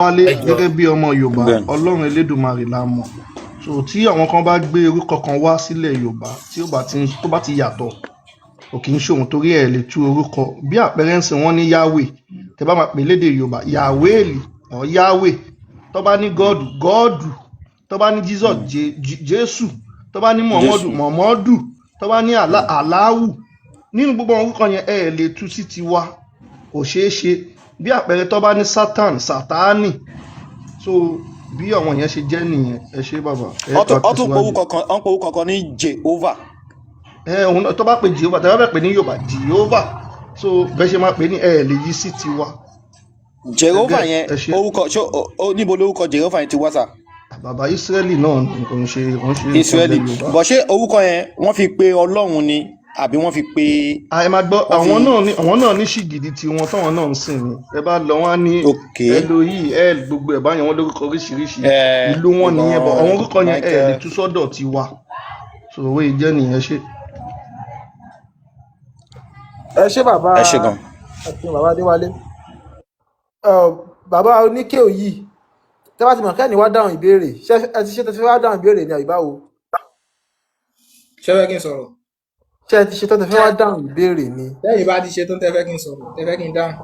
wálé ẹjọ gẹ́gẹ́ bí ọmọ Yorùbá bẹ́ẹ̀ Ọlọ́run Elédùmarè la mọ̀ so tí àwọn kan bá gbé orúkọ kan wá sílẹ̀ Yorùbá tí tó bá ti yàtọ̀ kò kì í ṣòun torí ẹ̀ lè tú orúkọ bí àpẹẹrẹ ń sìn wọ́n ní Yahweh tẹ́ bá máa pè lédè Yorùbá Yahweh or Yahweh tó bá ní gọ́ọ̀dù gọ́ọ̀dù tó bá ní Jesus Jésù tó bá ní Mọ̀mọ́dù Jésù Mọ̀mọ́dù tó bá ní Aláwù nínú gbogbo àwọn orúkọ yẹn ẹ̀ lè tú sí tiwa kò ṣeé ṣe bí àpẹẹrẹ tó bá ní Sátán Sátánì so bí àwọn yẹn ṣe jẹ́ nìyẹn ẹ ṣe bàbá ẹ ká ọtún tẹ̀síwájú. powó kankan ní Jehovah. Òun náà tó bá pe Jehovah tẹ́ bá fẹ́ pè ní Yorùbá Jehovah so bẹ́ẹ̀ ṣe máa pè ní ẹ lè yí sí tiwa. Jehovah yẹn ẹ ṣe orúkọ níbo lórúkọ Jehovah yẹn ti wá sà. bàbá Ísírẹ́lì náà ni kò ń ṣe Israeli ìpínlẹ̀ Yorùbá. bọ̀ ṣé orúkọ yẹn wọ́n fi pe Ọlọ́run ni àbí wọ́n fi pe. ẹ máa gbọ́ wọ́n fi àwọn náà ní ṣìgìdì tiwọn táwọn náà ń sìn ni ẹ bá lọ wọn á ní ok Elohi El gbogbo ẹ̀ báyẹn wọ́n lórúkọ oríṣiríṣi ìlú wọn nìyẹn bọ̀ àwọn orúkọ yẹn ẹ lè Michael tú sọ́dọ̀ tiwa so owó ìjẹ́ nìyẹn ṣe. ẹ ṣé bàbá ẹ ṣe gan. àti bàbá Adéwálé. Bàbá oníkèò yìí tẹ́ bá ti mọ̀ kẹ́ni wá dáhùn ìbéèrè ẹ ti ṣe tẹ́ fẹ́ wá dáhùn ìbéèrè ní àyíbáwo ṣé fẹ́ kí n sọ̀rọ̀ ṣé ẹ ti ṣe tẹ́ fẹ́ wá dáhùn ìbéèrè ni. lẹ́yìn bá ti ṣe tó ń tẹ́ fẹ́ kí n sọ̀rọ̀ tẹ́ fẹ́ kí n dáhùn.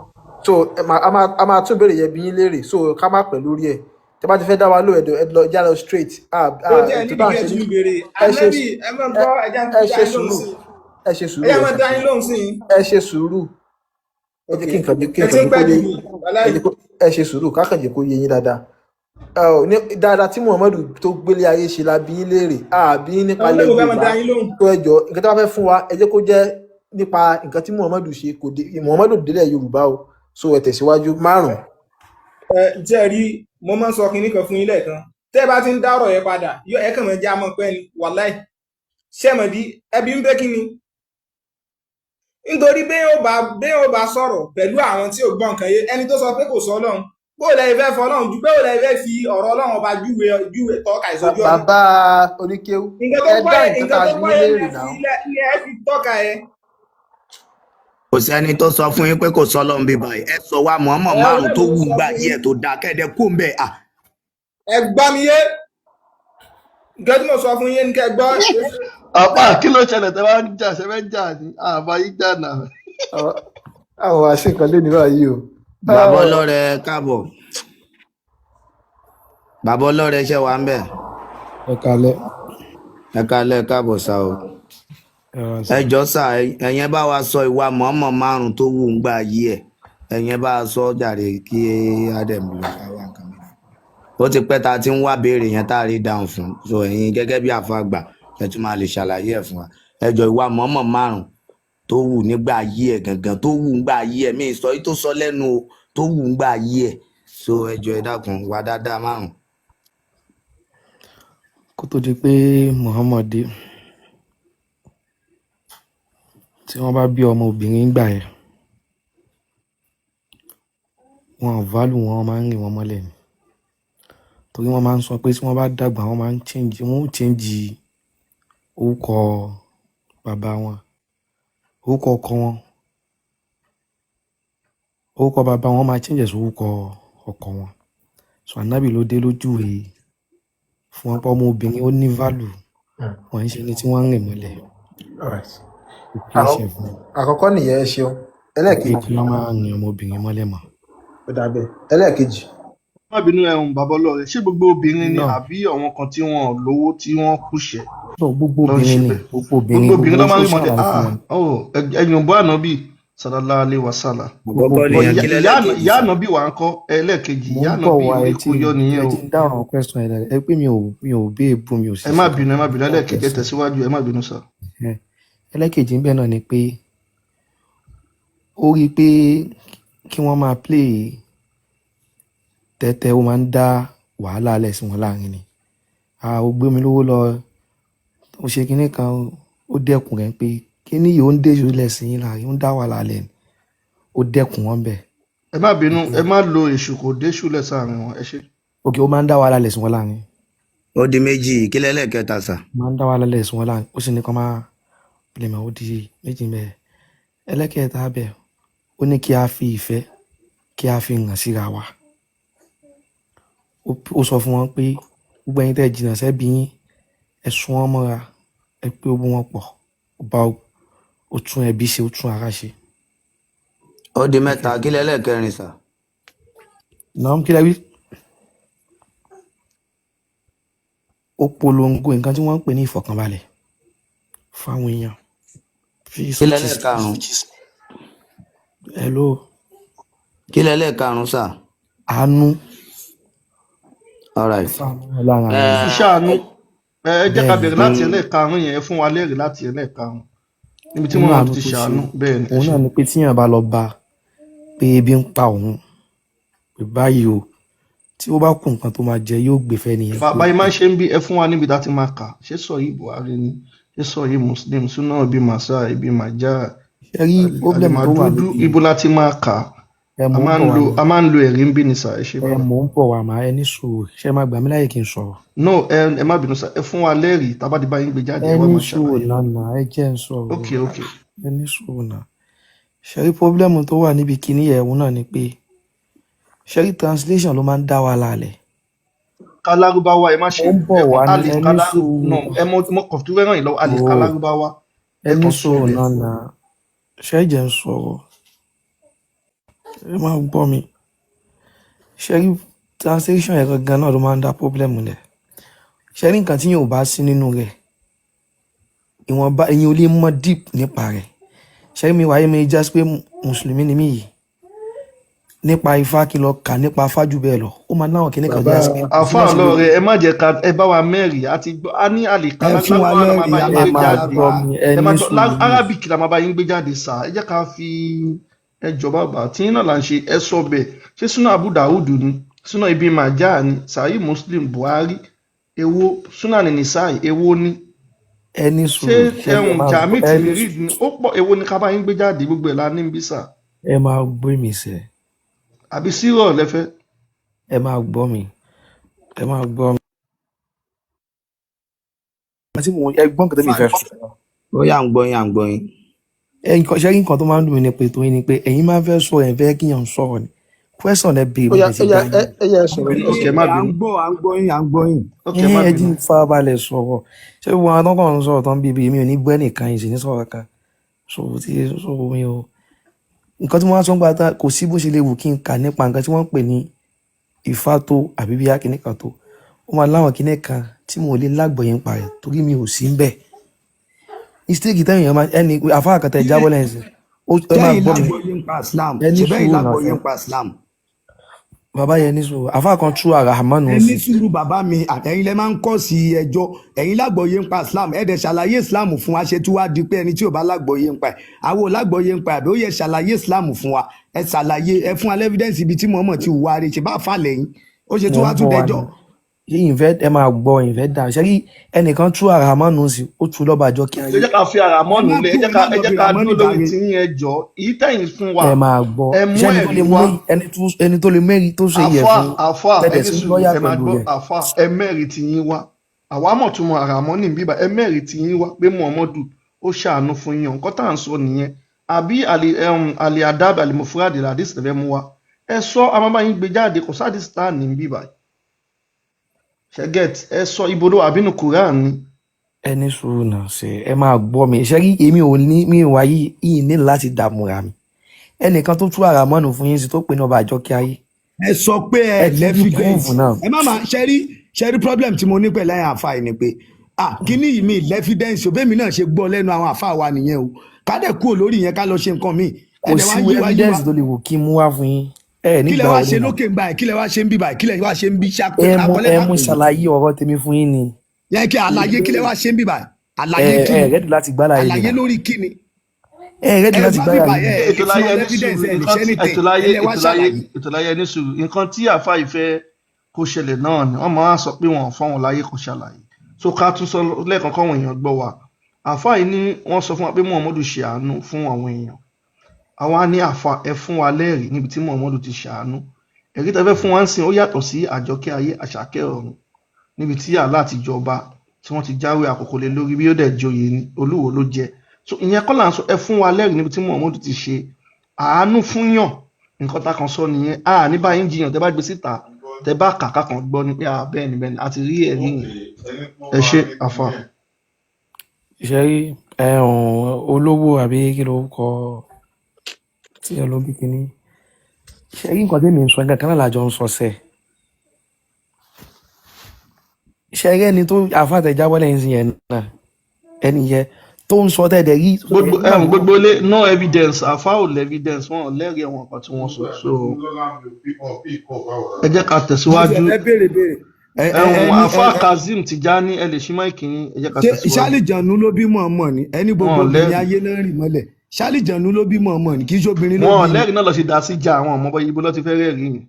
So a máa tún ìbéèrè yẹn bí yín léèrè so ká má pẹ́ lórí ẹ̀ tẹ́ bá ti fẹ́ dá wa lò ẹ lọ já lọ straight. ó jẹ́ níbi kí ẹ tún béèrè ànábì ẹ máa gbọ́ ẹja ń dá yín lóhùn sí ẹ ṣe sùúrù ẹja máa dá yín lóhùn sí. ẹ ṣe sùúrù ẹ jẹ́ kí nǹkan ẹ ti ń pẹ́ jù mí wàláì. ẹ ṣe sùúrù kákàn jẹ́ kó yé yín dáadáa. Dáadáa tí Muhammadu tó gbélé ayé ṣe la bí yín léèrè àbí nípa àwọn ilẹ̀ olóògbé máa dá Yorùbá yín lóhùn. tó ẹjọ́ nǹkan tí wọ́n fẹ́ fún wa ẹ jẹ́ kó jẹ́ nípa nǹkan tí Muhammadu ṣe kò dé Muhammadu délẹ̀ Yorùbá o so ẹ tẹ̀síwájú márùn-ún. jẹ́ rí mo máa ń sọ kinní kan fún yín lẹ́ẹ̀kan tẹ́ ẹ bá ti ń dá ọ̀rọ̀ yẹn padà ẹ kàn máa já mọ́ pẹ́ ni wàláì ṣẹ́mọ̀dí ẹbí ń bẹ́ kí ni nítorí bẹ́ẹ̀ ó bá sọ̀rọ̀ pẹ̀lú àwọn tí ò gbọ́ nǹkan yé ẹni tó sọ pé kò sọ Ọlọ́run bó lẹ fẹ́ fọ Ọlọ́run ju bẹ́ẹ̀ lẹ fẹ́ fi ọ̀rọ̀ Ọlọ́run ọba júwe tọ́ka ìsojú ọ̀nà. Bàbá oníkéwú ẹ dá nǹkan tá a bí yín léèrè náà. ilé ẹ fi tọ́ka ẹ. kò sẹ́ni tó sọ fún yín pé kò sọ lọ́n bí báyìí ẹ sọ wa mọ̀ọ́mọ̀ márùn tó wù gbà yí ẹ̀ tó da kẹ́ẹ̀dẹ́ kó ń bẹ̀ à. ẹ gbọ́ mi yé nǹkan tí mo sọ fún yín ní kẹ́ gbọ́. àpá kí ló ṣẹlẹ̀ tẹ́ bá ń jà ṣe fẹ́ jà ní àbá yín jà náà. Àwọn àṣekàn lé ní báyìí o. bàbá ọlọ́rẹ káàbọ̀ bàbá ọlọ́rẹ ṣe wà ń bẹ̀. ẹ kalẹ̀ ẹ kálẹ̀ káàbọ̀ sá o. ẹ wá sí. ẹ jọ sá ẹ̀yẹn bá wa sọ ìwà mọ̀ọ́mọ̀ márùn tó wù ń gbà yí ẹ̀ ẹ̀yẹn bá a sọ jàre kí ádẹ́mù lọ káwá nǹkan mìíràn. ó ti pẹ́ ta ti ń wá béèrè yẹn tá a rí dáhùn fún so ẹ̀yin gẹ́gẹ́ bí àfàgbà ẹ tún máa lè ṣàlàyé ẹ̀ fún wa. ẹ jọ ìwà mọ̀ọ́mọ̀ márùn tó wù nígbà yí ẹ̀ gangan tó wù ń gbà yí ẹ̀ mí sọ tó sọ lẹ́nu o tó wù ń gbà yí ẹ̀ so ẹ jọ ẹ dákun wá dáadáa márùn. kó tó di pé Muhammad dé tí wọ́n bá bí ọmọ obìnrin gbà yẹn wọn ò válù wọn máa ń rìn wọn mọ́lẹ̀ ni torí wọ́n máa ń sọ pé tí wọ́n bá dàgbà wọ́n máa ń change orúkọ bàbá wọn orúkọ ọkọ wọn orúkọ bàbá wọn máa change sí orúkọ ọkọ wọn so Ànábì ló dé lójú rèé fún ọ̀pọ̀ ọmọ obìnrin ó ní value wọ́n ń ṣe ní tí wọ́n ń rìn mọ́lẹ̀ Àkọ́kọ́ nìyẹn ẹ ṣeun ẹlẹ́ẹ̀kejì kí wọ́n máa rìn ọmọbìnrin mọ́lẹ̀ mọ́. ó dàbẹ̀ ẹlẹ́ẹ̀kejì. má bínú bàbá ọlọ́rẹ ṣé gbogbo obìnrin ni No. àbí àwọn kan tí wọn ò lówó tí wọ́n kúṣẹ̀ No, gbogbo lọ ń obìnrin ṣe ni bẹ́ẹ̀ gbogbo gbogbo obìnrin ló máa ń rí mọ́lẹ̀ ṣàlàyé fún wọn. ẹ̀yìn bọ́ ànábì sallallahu alaihi wasallam. àkọ́kọ́ nìyẹn kí lẹ́lẹ́kejì ìyá sá. ànábì wà ń kọ́ ẹlẹ́ẹ̀kejì mo ìyá ń bọ̀ ànábì wá orí ẹ kó yọ nìyẹn o. ti ń dáhùn question ẹ̀ ẹ pé mi ò bẹ́ẹ̀ bú mi ò sì ẹ má bínú ẹlẹ́ẹ̀kejì ẹ tẹ̀síwájú ẹ má bínú sá. ẹlẹ́kejì ń bẹ̀ náà ni pé ó rí i pé kí wọ́n máa play tẹ́tẹ́ ó máa ń dá wàhálà alẹ́ sí wọn láàrin ni ó gbé mi lówó lọ ó ṣe kinní kan ó dẹ́kun rẹ̀ pé kinní yìí ó ń déṣu lẹ́sìn yín láàrin ó ń dá wàhálà alẹ́ ni ó dẹ́kun wọn bẹ̀. ẹ má bínú ẹ má lo èṣù kò dé ṣúlẹ̀ sáàrin wọn ẹ ṣe. òkè ó máa ń dá wàhálà alẹ́ sí wọn láàrin ó di méjì kí lẹ́lẹ́kẹta sá. máa ń dá wàhálà alẹ́ sí wọn láàrin ó sì ní kó máa play mọ́ ó di méjì bẹ́ẹ̀ ẹlẹ́kẹta bẹ́ẹ̀ ó ní kí a fi ìfẹ́ kí a fi hàn síra wa ó sọ fún wọn pé gbogbo ẹ̀yin tẹ́ ẹ jìnnà sẹ́bi yín ẹ sún wọn mọ́ra ẹ pé ó bú wọn pọ̀ ó bá ó tún ẹbí ṣe ó tún ara ṣe. ó di mẹ́ta kí lẹ́lẹ́kẹrin sà. náà kí lẹ wí. ó polongo nǹkan tí wọ́n ń pè ní ìfọ̀kànbalẹ̀ fáwọn èèyàn. kí lẹ́lẹ́karùn-ún. hello. kí lẹ́lẹ́karùn-ún sà. àánú. all right. iṣẹ́ àánú ẹ jẹ́ ká bẹ̀rẹ̀ láti ẹlẹ́ẹ̀karùn-ún yẹn fún wa lẹ́rìí láti ẹlẹ́ẹ̀karùn-ún níbi tí wọ́n ti ṣàánú bẹ́ẹ̀ ni. òun náà ni pé tíyàn bá lọ bá pé ebi ń pa òun pé báyìí o tí ó bá kú nǹkan tó máa jẹ yóò gbé fẹ́ nìyẹn. bàbá yìí máa ń ṣe ń bí ẹ fún wa níbi tá a ti máa kà ṣé sọ yìí Buhari ni ṣé sọ yìí Muslim súná ibi màsá ibi màjá àlèmàdúdú ibo la ti máa kà a máa ń lo ẹ̀rí ń bí ni sà ẹ ṣe báwa. mò ń bọ̀ wá máa ẹ ní sùúrù ṣé máa gbà mí láyè kí n sọ̀rọ̀. no ẹ má bínú sà ẹ fún wa lẹ́rìí tábàdí bá yín gbé jáde ẹ ní sùúrù náà ẹ jẹ́ ń sọ̀rọ̀. ok ẹ ní sùúrù náà ṣẹ́rí pọ́blẹ́mù tó wà níbi kíní ẹ̀hún náà ni pé ṣẹ́rí translation ló máa ń dá wa lálẹ́. kálárúbáwá ẹ má ṣe ń bọ̀ wá ní ẹ ní sùúrù no ẹ mọ kọ̀ọ̀tù rẹ̀ ràn yín lọ́wọ́ alẹ́ kálárúbáwá. ẹ ní sùúrù náà ṣẹ́jẹ̀ ń sọ̀rọ̀ ẹ máa gbọ́ mi ṣẹ́rí translation yẹn gangan náà ló máa ń dá pọ́blẹ́mù lẹ̀ ṣẹ́rí nǹkan tí yóò bá sí nínú rẹ̀ ìwọ̀nba ẹ̀yin ò lè mọ̀ deep nípa rẹ̀ ṣẹ́rí mi wáyé mi jásí pé mùsùlùmí ni mí yìí nípa ifá kí lọ kà nípa afájú bẹ́ẹ̀ lọ ó máa náwọn kìnnìkan jẹ́ àsìkò. àfa ọlọrẹ ẹ má jẹ ká ẹ bá wa mẹ́rin àti gbọ́ a ní àlè arabic la máa bá yín gbé jáde sá ẹ jẹ́ ká fi ẹjọ́ bàbá tí yín náà là ń ṣe ẹ sọ bẹ́ẹ̀ ṣé súnà Abu Dawud ni súnà ibi màjá ni sahih Muslim Buhari èwo súnà ní Nisai èwo ni ẹni sùúrù ṣé ẹhùn jami tìrìrì ni ó pọ̀ èwo ni ká bá yín gbé jáde gbogbo ẹ̀ la ní bí sà. ẹ máa gbé mi sẹ́ àbí sírọ̀ lẹ́fẹ́. ẹ máa gbọ́ mi ẹ máa gbọ́ mi. àti mo ẹgbọ́n kẹtẹ́ mi fẹ́ sọ. ó yà ń gbọ́ yín à ń gbọ́ yín. ṣé kí nǹkan tó máa ń dùn mí ni pé tó yín ni pé ẹ̀yin máa ń fẹ́ sọ ẹ̀ fẹ́ kíyàn sọ̀rọ̀ ni question ẹ béèrè ó yá sọ̀rọ̀ ok má bínú. à ń gbọ́ yín. ok má ẹ bínú. jí farabalẹ̀ sọ̀rọ̀ ṣé gbogbo àwọn tó kàn ń sọ̀rọ̀ tán bíbí mi ò ní gbọ́ ẹnìkan yìí sì ní sọ̀rọ̀ kan sọ̀rọ̀ mi ò nǹkan tí wọ́n sọ ń gbà tá kò sí bó ṣe lè wù kí n kà nípa nǹkan tí wọ́n ń pè ní Ifá tó àbí bí akíní kan tó ó máa láwọn kíní kan tí mo lè lágbọ̀ọ́yé ń pa rẹ̀ torí mi ò sí ń bẹ̀ mistake tẹ́yìn yẹn máa ẹni àfáà kan tẹ̀ jábọ́ lẹ́yìn sí ẹ máa gbọ́ mi ẹni sùúrù náà bàbá yẹn ní sùúrù àfáà kan tú Ar-Rahman ẹ ní sùúrù bàbá mi àtẹ̀yin lẹ máa ń kọ́ sí ẹjọ́ ẹ̀yin lágbọ̀ọ́yé ń pa Islam ẹ dẹ̀ ṣàlàyé Islam fún wa ṣe tí wàá di pé ẹni tí ò bá lágbọ̀ọ́yé ń pa ẹ̀ àwọn ò lágbọ̀ọ́yé ń pa ẹ̀ àbí ó yẹ ṣàlàyé Islam fún wa ẹ ṣàlàyé ẹ fún wa evidence ibi tí Muhammad ti wà rè ṣe bá fà lẹ́yìn ó ṣe tí wàá tún dẹjọ́. ìfẹ́ ẹ máa gbọ́ ìfẹ́ dà ṣé kí ẹnìkan tú Ar-Rahman sí ó tú lọ́ba àjọ kí ẹ jẹ́ ká fi Ar-Rahman lé ẹ jẹ́ ká dúró lórí tí yín ẹ jọ èyí tẹ̀yìn fún wa ẹ máa gbọ́ ẹ mú ẹ̀rí wá ẹni tó lè mẹ́rin tó ṣe yẹ fún àfa tẹ̀tẹ̀ ẹni sí sùn lọ́ọ̀yà ẹ máa pẹ̀lú gbọ́ rẹ̀. àfa ẹ mẹ́rin tí yín wá àwa mọ̀ tún mọ Ar-Rahman ní bíbá ẹ mẹ́rin tí yín wá pé Muhammadu ó ṣàánú fún yín nǹkan tá à ń sọ nìyẹn àbí àlè àdábì àlè mufradi làdísì tẹ̀fẹ́ mú wa ẹ sọ àmàbá yín gbé jáde kò sáà dísì tá à ní bíbá ṣẹgẹt ẹ sọ ibodò àbínú Quran ni. ẹni sùúrù náà ṣe ẹ máa gbọ́ mi ṣé rí èmi ò ní mi ò wáyé yìí ní láti dààmú ra mi ẹnìkan tó tú Ar-Rahman fún yín sí tó pe ní ọba àjọ kí ayé. ẹ sọ pé ẹ lẹ́fídẹ́ǹsì náà. ẹ má máa ṣẹ́rí problem tí mo ní pẹ̀lú ẹ̀yìn àfa yìí ni pé kíní yìí mi lẹ́fídẹ́ǹsì òbẹ́mi náà ṣe gbọ́ lẹ́nu àwọn àfa wa nìyẹn o ká dẹ̀ kúrò lórí yẹn ká lọ ṣe nǹkan míì. kò sí evidence tó lè wò kí n mú wá fún yín. kí lẹ wá ṣe lókè ń báyìí kí lẹ wá ṣe ń bí báyìí kí lẹ wá ṣe ń bí ṣàkóso ẹ mú ṣàlàyé ọ̀rọ̀ tèmi fún yín ni. yẹ kí àlàyé kí lẹ wá ṣe ń bí báyìí àlàyé kí ni rẹ́dì láti gbá láyé àlàyé lórí kí ni. rẹ́dì láti gbá láyé. ètò láyé ní sùúrù nǹkan tí àfa ìfẹ́ kó ṣẹlẹ̀ náà ni wọ́n máa sọ pé wọ́n fọ́n wọn láyé kó ṣàlàyé so ká tún sọ lẹ́ẹ̀kan kọ́wọn èèyàn gbọ́ wa àfa yìí ni wọ́n sọ fún wa pé Muhammadu ṣe àánú fún àwọn èèyàn àwọn á ní àfa ẹ fún wa lẹ́rìí níbi tí Muhammadu ti ṣàánú ẹ̀rí tẹ́fẹ́ fún wa ń sìn ó yàtọ̀ sí àjọkẹ́ ayé àṣàkẹ́ ọ̀run níbi tí Allah ti jọba tí wọ́n ti jáwé àkókò lé lórí bí ó dẹ̀ joyè ní olúwo ló jẹ so ìyẹn kọ́ là ń sọ ẹ fún wa lẹ́rìí níbi tí Muhammadu ti ṣe àánú fún yàn nǹkan tá kan sọ nìyẹn ní báyìí ń jiyàn tẹ́ bá gbé síta tẹ bá kàkà kan gbọ́ ni pé bẹ́ẹ̀ ni bẹ́ẹ̀ ni àti rí ẹ̀rí yẹn. Ẹ ṣe àfà. ṣe rí olówó àbí kí ló kọ tí ẹ ló bí kíní ṣe rí nǹkan tẹ́mi ń sọ ẹ̀ka kan náà lájọ ń sọ sẹ́ẹ̀. ṣe rí ẹni tó àfàtẹ̀jábọ́ lẹ́yìn sí yẹn náà ẹni yẹn tó ń sọ tẹ́ẹ̀dẹ̀ rí. Gbogbo lé no evidence àfà ò lè evidence wọn ò lẹ́rìí ẹ̀wọ̀n kan tí wọ́n sọ so ẹ jẹ́ ká tẹ̀síwájú. ẹ béèrè béèrè. Àfà Kazeem Tijani ẹ lè ṣí máìkì yín ẹ jẹ́ ká tẹ̀síwájú. ṣálìjànú ló bí mọ̀ọ́mọ̀ ni ẹni gbogbo obìnrin ayé náà rì mọ́lẹ̀ ṣálìjànú ló bí mọ̀ọ́mọ̀ ni kì í ṣe obìnrin ló bí. Wọn lẹ́rìí náà lọ sí dá sí jà àwọn ọmọ ibo ló ti fẹ́ rẹ́rìí ni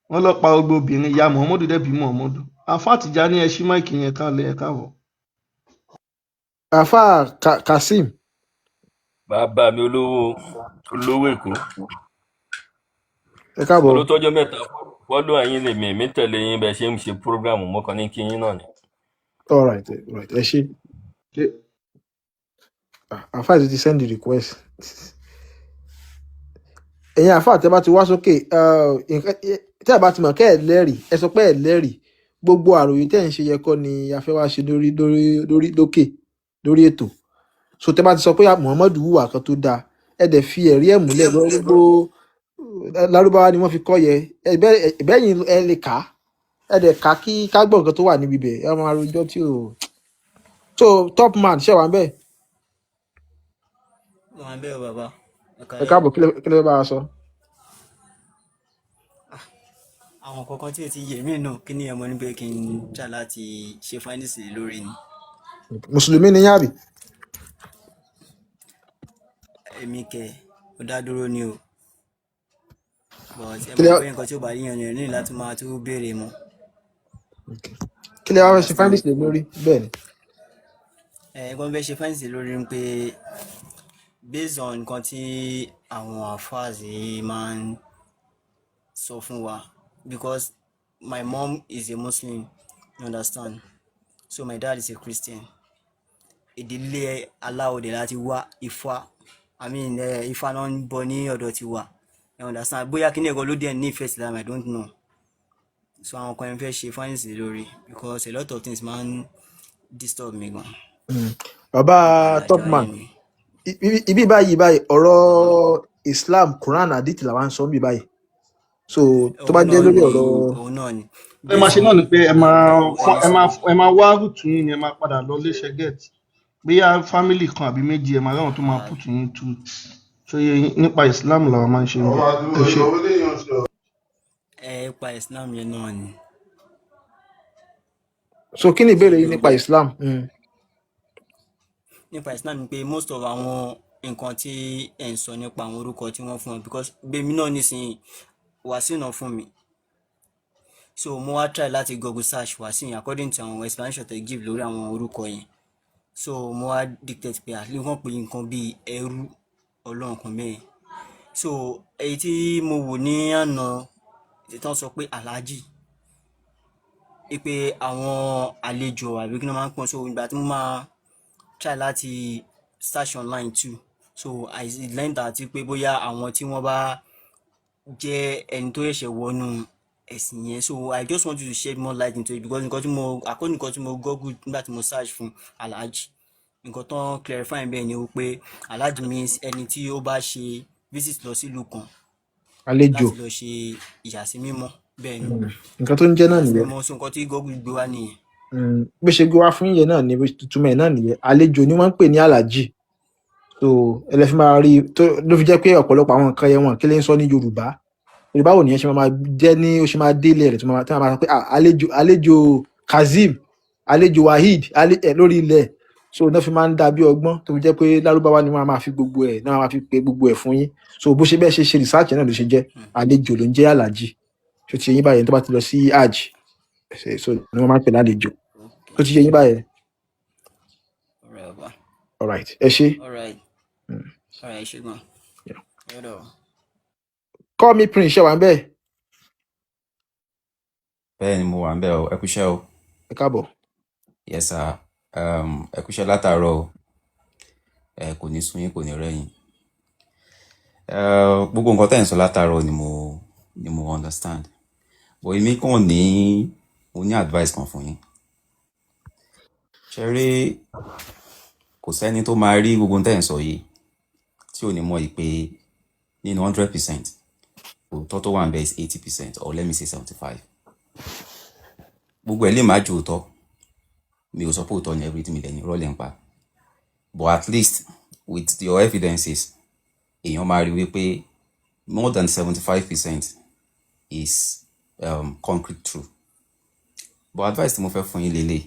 wọ́n lọ pa gbogbo obìnrin ìyá Muhammadu dẹ́bi Muhammadu. Àfà Tijani ẹ ṣí máìkì yẹn kálẹ̀ ẹ káàbọ̀. àfà Kazeem. bàbá mi olówó èkó ẹ káàbọ̀. olótọ́jọ́ mẹ́ta fọ́dún àyín lè mi tẹ̀lé yín bẹ́ẹ̀ ṣe ń ṣe prógráàmù mọ́kàn ní kí yín náà ni. all right ẹ ṣe. àfà ti send the request. ẹ̀yin àfà tẹ́ bá ti wá sókè tẹ́ ẹ bá ti mọ̀ kẹ́ ẹ̀ lẹ́rìí ẹ sọ pé ẹ̀ lẹ́rìí gbogbo àròyé tẹ́ ẹ̀ ń ṣe yẹ kọ́ ni a fẹ́ wá ṣe lórí ètò so tẹ́ bá ti sọ pé Muhammadu hùwà kan tó dáa ẹ dẹ̀ fi ẹ̀rí ẹ̀ múlẹ̀ gbogbo lárúbáwá ni wọ́n fi kọ́ yẹ ẹ̀bẹ́yìn ẹ lè kà á ẹ dẹ̀ kà á kí ká gbọ́ nǹkan tó wà níbi bẹ̀ ẹ máa rojọ́ tí o so top man ṣẹ̀ wá ń bẹ̀. wà ń bẹ̀ bàbá. ẹ káàbọ̀ kí lè fẹ́ bá a sọ. àwọn kankan tí ò ti yé mí náà kí ni ẹ mọ níbẹ̀ kí n jà láti ṣe fáìnìsì lórí ni. mùsùlùmí ni yàrá. èmi kẹ ó dá dúró ni o but ẹ mọ̀ pé nǹkan tí ó bá yíyan ni ní láti máa tún béèrè mọ́. kí lè wá fẹ́ ṣe fáìnìsì lórí bẹ́ẹ̀ ni. ẹ̀gbọ́n fẹ́ ṣe fáìnìsì lórí ń pé based on nǹkan tí àwọn àfáàsì máa ń sọ fún wa because my mom is a Muslim, you understand, so my dad is a Christian. ìdílé aláwọ̀dẹ̀ láti wá Ifá náà ń bọ ní ọ̀dọ̀ ti wà, you understand, bóyá kí ní ẹ̀kọ́ ló dé ní ìfẹ́ Islam I don't know, so àwọn kan fẹ́ ṣe fáìnìsì lórí because a lot of things máa ń disturb me gan. bàbá top man ibi báyìí ọ̀rọ̀ Islam Quran hadith làwọn ń sọ bí báyìí so tó bá jẹ́ lórí ọ̀rọ̀. òun náà ni ẹ máa ṣe náà ni pé ẹ máa wá rúùtù yín ni ẹ máa padà lọ léṣe get bóyá fámìlì kan àbí méjì ẹ máa ráwọn tó máa pùtù yín tu ṣòye nípa Islam làwọn máa ń ṣe ẹ ṣe. nípa Islam yẹn náà ni. so kí ni ìbéèrè yìí nípa Islam. nípa Islam ni pé most of àwọn nǹkan tí ẹ̀ ń sọ nípa àwọn orúkọ tí wọ́n fún wọn because gbèmí náà nísìnyí Wàsíù náà fún mi so mo wá try láti Google search Wàsíù according to àwọn explanation they give lórí àwọn orúkọ yẹn so mo wá dictate pé àlè wọn pè nǹkan bíi ẹrú Ọlọ́run kan mẹ́rin so èyí tí mo wò ní àná tí wọ́n sọ pé aláàjì pé àwọn àlejò àbí kí wọ́n máa ń pọ́n so ìgbà tí mo máa try láti search online too so I learned that pé bóyá àwọn tí wọ́n bá jẹ́ ẹni tó ṣẹ̀ṣẹ̀ wọnú ẹ̀sìn yẹn so I just want you to shed more light into it because nǹkan tí mo Google nígbà tí mo search fún aláàjì nǹkan tó clarify bẹ́ẹ̀ ni ó pé aláàjì means ẹni tí ó bá ṣe visit lọ sílùú kan àlejò láti lọ ṣe ìyàsí mímọ́ bẹ́ẹ̀ ni nǹkan tó ń jẹ́ náà nìyẹn so nǹkan tí Google gbé wá nìyẹn. bó ṣe gbé wá fún yẹn náà ni túmọ̀ ẹ̀ náà nìyẹn àlejò ni wọ́n ń pè ní aláàjì so ẹlẹ́fí máa rí ló fi jẹ́ pé ọ̀pọ̀lọpọ̀ àwọn nǹkan yẹn wọn kí lè ń sọ ní Yorùbá wo nìyẹn ṣe máa jẹ́ ní ó ṣe máa délé rẹ̀ tí wọ́n máa sọ pé àlejò Kazeem àlejò Waheed lórí ilẹ̀ so náà fi máa ń dà bí ọgbọ́n tó fi jẹ́ pé lárúbáwá ni wọ́n máa fi gbogbo ẹ̀ náà máa fi pe gbogbo ẹ̀ fún yín so bó ṣe bẹ́ẹ̀ ṣe research náà ló ṣe jẹ́ àlejò ló ń jẹ́ aláàjì tó ti yẹ yín báyẹn tó bá ti lọ sí hajj so ni wọ́n máa ń pè lálejò tó ti yẹ yín báyẹn. all right ẹ ṣe. ṣùgbọ́n call me prince ṣe wà ń bẹ́ẹ̀. bẹ́ẹ̀ ni mo wà ń bẹ̀ ọ́ ẹ kúṣẹ́ o. ẹ káàbọ̀. yes sir ẹ kúṣẹ́ látàárọ̀ o kò ní sú yín kò ní rẹ̀yìn gbogbo nǹkan tẹ́ ń sọ látàárọ̀ ni mo understand but èmi kàn ní mo ní advice kan fún yín. Ṣé rí kò sẹ́ni tó máa rí gbogbo tẹ́ ẹ̀ ń sọ yìí tí ò ní mọ̀ yìí pé nínú 100% òótọ́ tó wà ń bẹ is 80% or let me say 75. Gbogbo ẹ̀ lè má ju òótọ́, mi ò sọ pé òótọ́ ni everything mi lẹ́ni rọ́ọ̀lẹ̀ ń pa, but at least with your evidences èèyàn máa rí wípé more than 75% is concrete true. But advice tí mo fẹ́ fún yín lélẹ̀,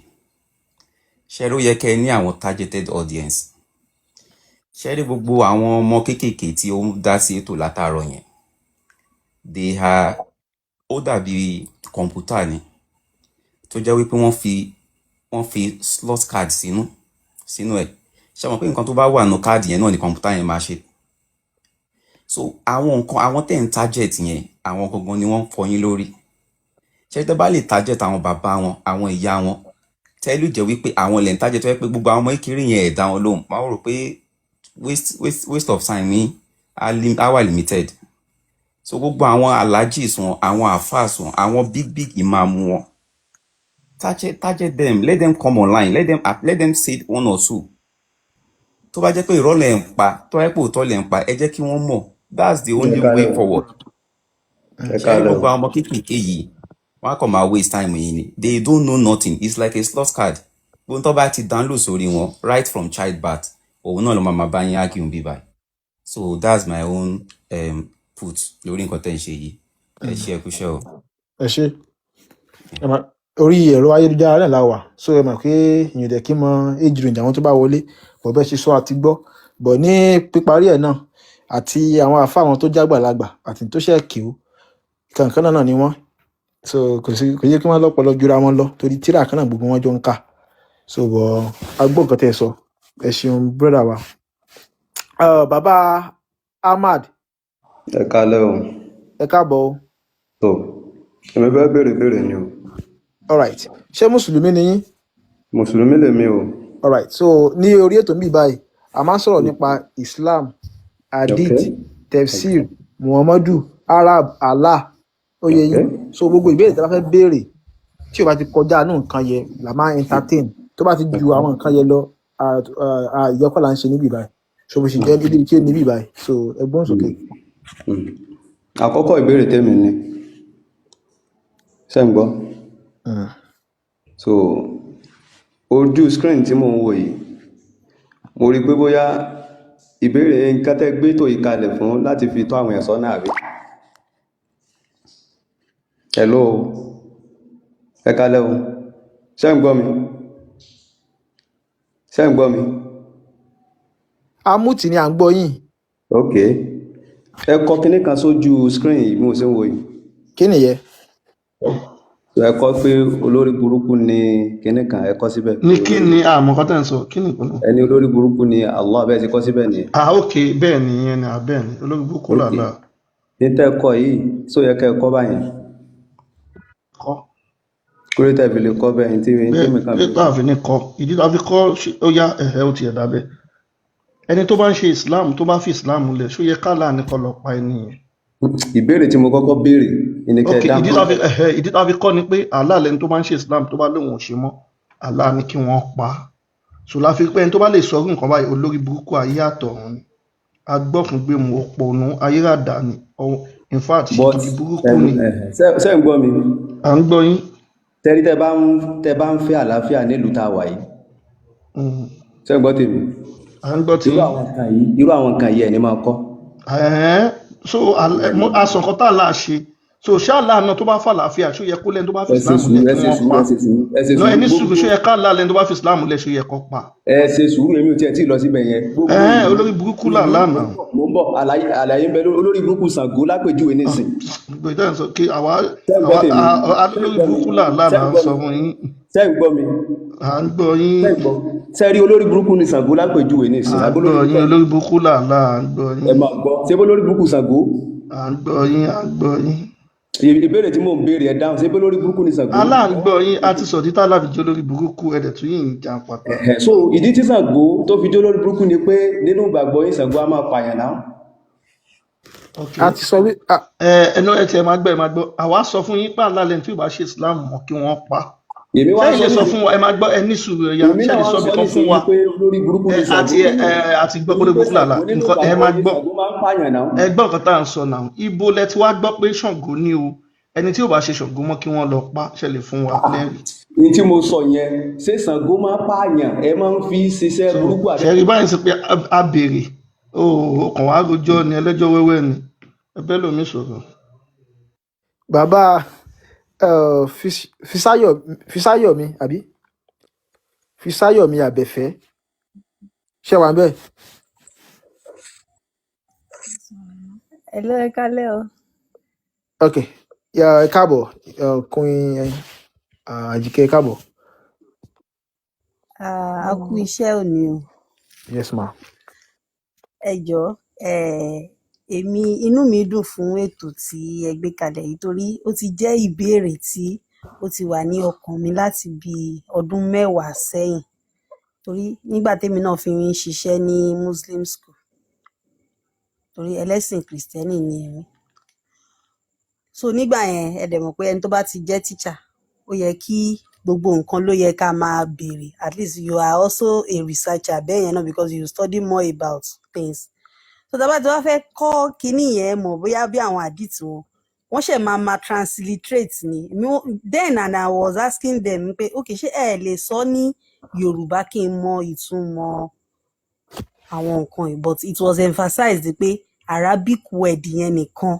ṣé ló yẹ kẹ́ ẹ ní àwọn targeted audience. Ṣé rí gbogbo àwọn ọmọ kéékèèké tí ó ń dá sí ètò látàárọ̀ yẹn, they are ó dàbí kọ̀ǹpútà ni tó jẹ́ wípé wọ́n fi slot card sínú ẹ̀. Ṣé mọ̀ pé nǹkan tó bá wà nínú káàdì yẹn náà ni kọ̀ǹpútà yẹn máa ṣe. So àwọn tẹ̀ ń target yẹn àwọn gangan ni wọ́n ń fọ yín lórí. Ṣé tẹ́ bá lè target àwọn bàbá wọn àwọn ìyá wọn tẹ́lú jẹ́ wípé àwọn lè ń target tó yẹ pé gbogbo àwọn ọmọ ìkéré yẹn ẹ̀dá wọn lóhùn, máa rò pé waste of time ní our limited. So gbogbo àwọn alhajis wọn àwọn àfáàs wọn àwọn big imam wọn target them, let them come online, let them say one or two. Tó bá jẹ́ pé irọ́ lẹ̀ ń pa tó yẹ pé òótọ́ lẹ̀ ń pa ẹ jẹ́ kí wọ́n mọ̀, that's the only way forward. Ṣé gbogbo àwọn ọmọ kéékèèké yìí wọ́n á kàn máa waste time yìí ni, they don't know nothing, it's like a slot card. Gbogbo tó bá ti download sórí wọn right from childbirth òun náà ló máa bá yín argue bí báyìí. So that's my own put lórí nǹkan tẹ́ ń ṣe yìí. Ẹ ṣé ẹ kúṣẹ́ o. ẹ ṣe orí ẹ̀rọ ayélujára náà la wà, so ẹ mọ̀ pé èèyàn dẹ̀ kí mọ age range àwọn tó bá wọlé bọ̀ bẹ́ẹ̀ ṣe sọ àti gbọ́, bọ̀ ní píparí ẹ̀ náà àti àwọn àfa àwọn tó jágbàlagbà àti tó ṣe kí ó kankan náà ni wọ́n, so kò yẹ kí wọ́n lọ́pọ̀lọ́ jura wọn lọ torí tíra kan náà gbogbo wọn jọ ń kà. So bọ̀ agbó nǹkan tẹ́ ẹ sọ, ẹ ṣeun brother wa. Bàbá Ahmad Ẹ kálẹ́ o. ẹ káàbọ̀ o. tó èmi fẹ́ béèrè ni o. Alright, ṣé mùsùlùmí ni yín? Mùsùlùmí lèmi o. Alright, so ní orí ètò mi báyìí a máa ń sọ̀rọ̀ nípa Islam, hadith, tefsir, Muhammadu, Arab, Allah, ó yé yín. So gbogbo ìbéèrè tí a bá fẹ́ béèrè tí o bá ti kọjá àánú nǹkan yẹn la máa entertain, tó bá ti ju àwọn nǹkan yẹn lọ ìyọkọ̀ là ń ṣe níbí báyìí. So bó ṣe jẹ́ níbi tí ó níbí báyìí, so ẹgbọ́n sókè. Àkọ́kọ́ ìbéèrè tèmi ni ṣé ń gbọ́. So ojú screen tí mò ń wò yìí mo rí pé bóyá ìbéèrè nǹkan tẹ́ gbé tó ìkalẹ̀ fún láti fi tó àwọn ẹ̀sọ́ náà rí. Hello, ẹ kálẹ́ o, ṣé ń gbọ́ mi? Ṣé ń gbọ́ mi? Amútì ni à ń gbọ́ yín. Ok, ẹ kọ kinní kan sójú screen yìí bí mo ṣe ń wò yìí. Kí nìyẹn? Ẹ kọ pé olórí burúkú ni kinní kan, ẹ kọ síbẹ̀. ní kí ni àmọ́ kan tẹ́ ń sọ kí ni ìpinnu. Ẹni olórí burúkú ni Allah, bẹ́ẹ̀ ti kọ síbẹ̀ nìyẹn. Ok bẹ́ẹ̀ ni ìyẹn ni bẹ́ẹ̀ ni olórí burúkú làlá. Ní tẹ́ ẹ kọ yìí só yẹ kẹ́ ẹ kọ báyẹn. Kọ́. Kúrò tẹ́ fi lè kọ bẹ́ẹ̀ ní tí mi kàn fi. bẹ́ẹ̀ tá a fi ní kọ́ ìdí tá a fi kọ́ ó yá ẹ̀hẹ́ ó ti ẹ̀dá bẹ́ẹ̀. Ẹni tó bá ń ṣe Islam tó bá fi Islam lẹ̀ ṣó yẹ ká láàánú kọ́ lọ pa ẹni yẹn. Ìbéèrè tí mo kọ́kọ́ béèrè ni kẹ́ ẹ dáhùn. ìdí tá a fi kọ́ ni pé Allah lẹni tó bá ń ṣe Islam tó bá lóun ò ṣe mọ́ Allah ní kí wọ́n pa á. So la fi pé ẹni tó bá lè sọrú nǹkan báyìí olórí burúkú ayé àtọ̀run ni agbọ́kùngbèmù òpònú ayérádà ni in fact ṣètìlì burúkú ni. Ṣé ń gbọ́ mi? À ń gbọ́ yín. Tẹ́rí tẹ́ bá ń fẹ́ àlàáfíà nílùú tá a wà yìí. Ṣé ń gbọ́ tèmi? À ń gbọ́ tí. Irú àwọn nǹkan yìí ẹ̀ ní máa kọ́. So asọ̀kan tá a là ṣe so ṣáàlà náà tó bá fà láàfíà ṣó yẹ kó lẹ́ni tó bá fi Islam lẹ̀ kí wọ́n pa ẹni sùúrù ṣó yẹ ká là lẹ́ni tó bá fi Islam lẹ̀ ṣó yẹ kó pa. Ẹ ṣe sùúrù, èmi ò tiẹ̀ tí ì lọ síbẹ̀ yẹn. Olórí burúkú là lánàá. Mo ń bọ̀ àlàyé ń bẹ olórí burúkú Ṣàngó lápèjúwe nísìn. Gbẹ̀dẹ̀ sọ kí àwa olórí burúkú là lánàá sọ fún yín. Ṣé ń gbọ́ mi? À ń gbọ́ yín. Ṣé rí olórí burúkú ní Ṣàngó lápèjúwe nísìn? À ń gbọ́ yín olórí burúkú là à ń gbọ́ yín. Ẹ máa gbọ́ ṣé bó olórí burúkú Ṣàngó? À ń gbọ́ yín à ń gbọ́ yín. Ìbéèrè tí mò ń béèrè ẹ dáhùn ṣé bó olórí burúkú ní Ṣàngó? Aláǹgbọ́ yín a ti sọ títà láti jẹ́ olórí burúkú ẹ̀dẹ̀ tún yìí ń jà pàtó. So ìdí tí Ṣàngó tó fi jẹ́ olórí burúkú ni pé nínú ìgbàgbọ́ yín Ṣàngó á máa pààyàn náà. ok a ti sọ wí ẹnu ẹ tiẹ̀ máa gbọ́ àwa sọ fún yín pé àlálẹ̀ tí ò bá ṣe islam mọ́ kí wọ́n pa èmi wá sẹ́yìn sọ lè sọ nísìnyí fún wa ẹ máa gbọ́ ẹ ní sùúrù ẹ̀yà èmi ṣe náà lè wá sọ sọ ibì kan fún nísìnyí wa pé lórí burúkú ni àti Ṣàngó nínú àti gbọ́ pé torí pé búkúlà là Ṣàngó nínú nǹkan ẹ ìgbàgbọ́ máa yín gbọ́ Ṣàngó máa ń pààyàn náà. ẹ gbọ́ nǹkan tá à ń sọ náà ibo lẹ ti wá gbọ́ pé Ṣàngó ní o ẹni tí ò bá ṣe Ṣàngó mọ́ kí wọ́n lọ pa ṣe lè fún wa lẹ́rìí. ní tí mo sọ yẹn ṣé Ṣàngó máa ń pààyàn ẹ máa ń fi ṣiṣẹ́ burúkú àti. ṣẹ́rí báyìí sí pé a béèrè o kàn wá rojọ́ ni ẹlẹ́jọ́ wẹ́wẹ́ ni ẹ bẹ́ẹ̀ lómi sọ̀rọ̀. bàbá Fisáyọ̀mí àbí Fisáyọ̀mí Àbẹ̀fẹ́ ṣé wà bẹ́ẹ̀. Hello, ẹ kálẹ́ o. ok ẹ káàbọ̀ Queen Àjíkẹ́ ẹ káàbọ̀. A kú iṣẹ́ òní o. yes ma. Ẹ jọ̀ọ́ èmi inú mi dùn fún ètò tí ẹ gbé kalẹ̀ yìí torí ó ti jẹ́ ìbéèrè tí ó ti wà ní ọkàn mi láti bí ọdún 10 sẹ́yìn torí nígbà tèmi náà fi ń ṣiṣẹ́ ní Muslim school torí ẹlẹ́sìn Kristẹni ni èmi. So nígbà yẹn ẹ dẹ̀ mọ̀ pé ẹni tó bá ti jẹ́ teacher ó yẹ kí gbogbo nǹkan ló yẹ ká máa béèrè at least you are also a researcher bẹ́ẹ̀ yẹn náà because you study more about things. So tá bá ti wá fẹ́ kọ́ kinní yẹn mọ̀ bóyá bí àwọn àdìtì wọ́n ṣẹ̀ máa transliterate ni then and I was asking them pé okay ṣé ẹ lè sọ ní Yorùbá kí n mọ ìtumọ̀ àwọn nǹkan yìí but it was emphasized pé Arabic word yẹn nìkan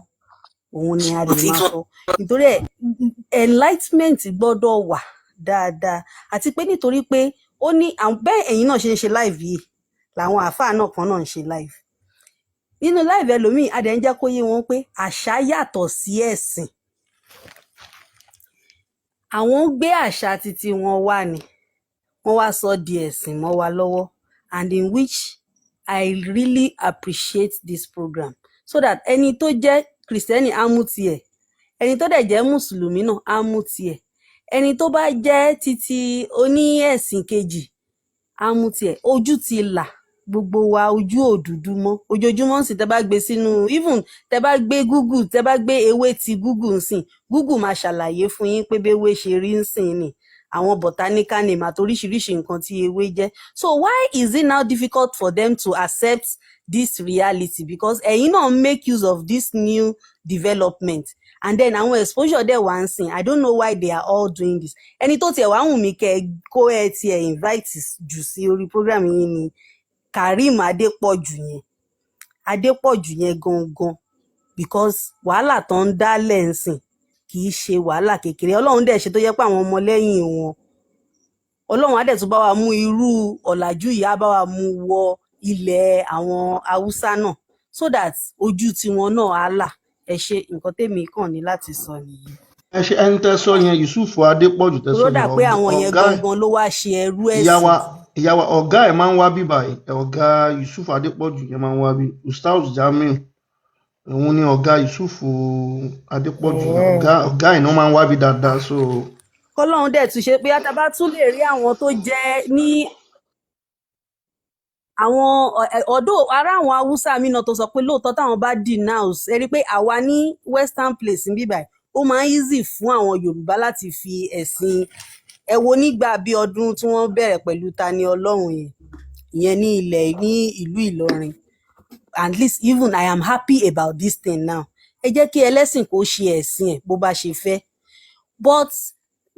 òun ni a lè máa sọ nítorí enlightenment gbọ́dọ̀ wà dáadáa àti pé nítorí pé ó ní bẹ́ẹ̀ ẹ̀yin náà ṣe ń ṣe live yìí làwọn àáfàá náà kan náà ń ṣe live nínú live ẹlòmíì adẹ̀ ń jẹ́ kó yé wọn pé àṣà yàtọ̀ sí ẹ̀sìn àwọn gbé àṣà títí wọn wá ni wọ́n wá sọ di ẹ̀sìn mọ́ wa lọ́wọ́ and in which I really appreciate this program so that ẹni tó jẹ́ Kristẹni á mú tiẹ̀ ẹni tó dẹ̀ jẹ́ Mùsùlùmí náà á mú tiẹ̀ ẹni tó bá jẹ́ títí oní ẹ̀sìn kejì á mú tiẹ̀ ojú ti là gbogbo wa ojú òdúdú mọ́ ojoojúmọ́ sì tẹ́ bá gbé sínú even tẹ́ bá gbé Google tẹ́ bá gbé ewé ti Google nsìn Google máa ṣàlàyé fún yín pé bí ewé ṣe rí nsìn ni àwọn botanical name àti oríṣiríṣi nǹkan tí ewé jẹ́ so why is it now difficult for them to accept this reality because ẹ̀yin náà make use of this new development and then àwọn exposure dẹ̀ wá ń sìn I don't know why they are all doing this ẹni tó tiẹ̀ wá wù mí kẹ́ kó ẹ tiẹ̀ invite jù sí orí program yìí ni Karim Adépọ̀jù yẹn gangan because wàhálà tó ń dálẹ̀ ń sìn kì í ṣe wàhálà kékeré Ọlọ́run dẹ̀ ṣe tó yẹ pé àwọn ọmọlẹ́yìn wọn Ọlọ́run á dẹ̀ tún bá wa mú irú ọ̀làjú yìí á bá wa mú wọ ilẹ̀ àwọn Haúsá náà so that ojú tiwọn náà á là ẹ ṣe nǹkan tèmi kàn ní láti sọ nìyí. ẹ ṣe ẹni tẹ́ sọ yẹn Yusuf Adépọ̀jù tẹ́ sọ ròdà pé àwọn yẹn gangan ló wá ṣe ẹrú ẹ̀sìn. ìyàwó ọ̀gá ẹ̀ máa ń wá bí báyìí ọ̀gá Yusuf Adépọ̀jù yẹn máa ń wá bí Ustaz Jamiu òun ni ọ̀gá Yusuf Adépọ̀jù ọ̀gá ẹ̀ náà máa ń wá bí dáadáa so. kọ́lọ́run dẹ̀ tún ṣe pé àtàbá tún lè rí àwọn tó jẹ́ ní àwọn ọ̀dọ́ ará àwọn Haúsá mi náà tó sọ pé lóòótọ́ táwọn bá denounce ẹ rí i pé àwa ní western place ń bíbáyìí ó máa ń easy fún àwọn Yorùbá láti fi ẹ̀sìn ẹ wo nígbà bí ọdún tí wọ́n bẹ̀rẹ̀ pẹ̀lú Tani Ọlọ́run ìyẹn ní ìlú Ìlọrin at least even I am happy about this thing now ẹ jẹ́ kí ẹlẹ́sìn kó ṣe ẹ̀sìn ẹ̀ bó bá ṣe fẹ́ but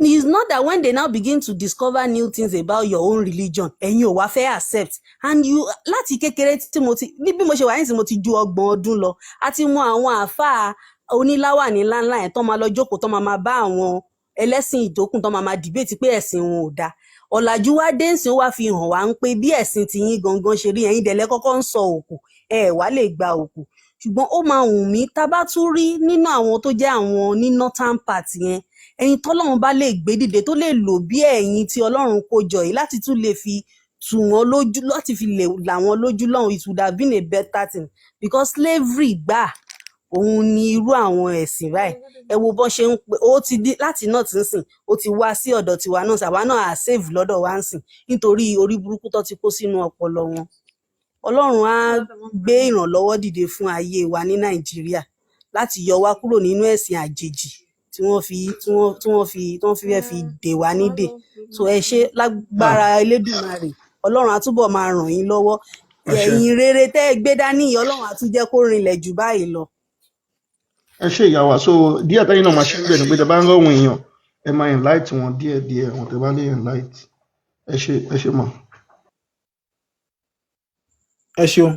it's not that when they now begin to discover new things about your own religion ẹ̀yin ò wá fẹ́ accept and you láti kékeré tí mo ti ní bí mo ṣe wà ní sí mo ti ju 30 ọdún lọ àti mọ àwọn àáfàá oníláwàní ńláńlá yẹn tó máa lọ jókòó tó máa bá àwọn ẹlẹ́sìn ìdókùn tó máa debate pé ẹ̀sìn wọn ò dáa ọ̀làjú wá dé ńsìn wá fi hàn wá ń pé bí ẹ̀sìn tiyín gangan ṣe rí ẹ̀yin dẹ̀lẹ́ kọ́kọ́ ń sọ òkú wá lè gba òkú ṣùgbọ́n ó máa wù mí tá bá tún rí nínú àwọn tó jẹ́ àwọn ní northern part yẹn ẹ̀yin tọ́lọ́run bá lè gbé dìde tó lè lò bí ẹ̀yin tí Ọlọ́run kó jọ yìí láti tún lè fi tù wọ́n lójú láti fi lè là wọ́n lójú lọ́hùn it would have been a better thing because slavery gbà òun ni irú àwọn ẹ̀sìn báyìí ẹ wo bọ́n ṣe ń pè ó ti di láti náà ti ń sìn ó ti wá sí ọ̀dọ̀ tiwa náà sàwa náà à save lọ́dọ̀ wa ń sìn nítorí orí burúkú tó ti kó sínú ọpọlọ wọn. ọlọ́run á gbé ìrànlọ́wọ́ dìde fún ayé wa ní nàìjíríà láti yọ wá kúrò nínú ẹ̀sìn àjèjì tí wọ́n fẹ́ fi dè wá nídè. So ẹ ṣé lágbára elédùmarè, ọlọ́run á túbọ̀ máa ràn yín lọ́wọ́. Ẹ̀yin rere tẹ́ ẹ gbé dání yìí, ọlọ́run á tún jẹ́ kó rinlẹ̀ jù báyìí lọ. ẹ ṣe ìyá wa so díẹ̀ tẹ́yìn náà máa ṣe ń bẹ̀ ni pé tẹ́ bá ń rọ̀wọ̀n èèyàn ẹ máa invite wọn díẹ̀ wọn tẹ́ bá lè invite. ẹ ṣe mọ̀. ẹ ṣeun.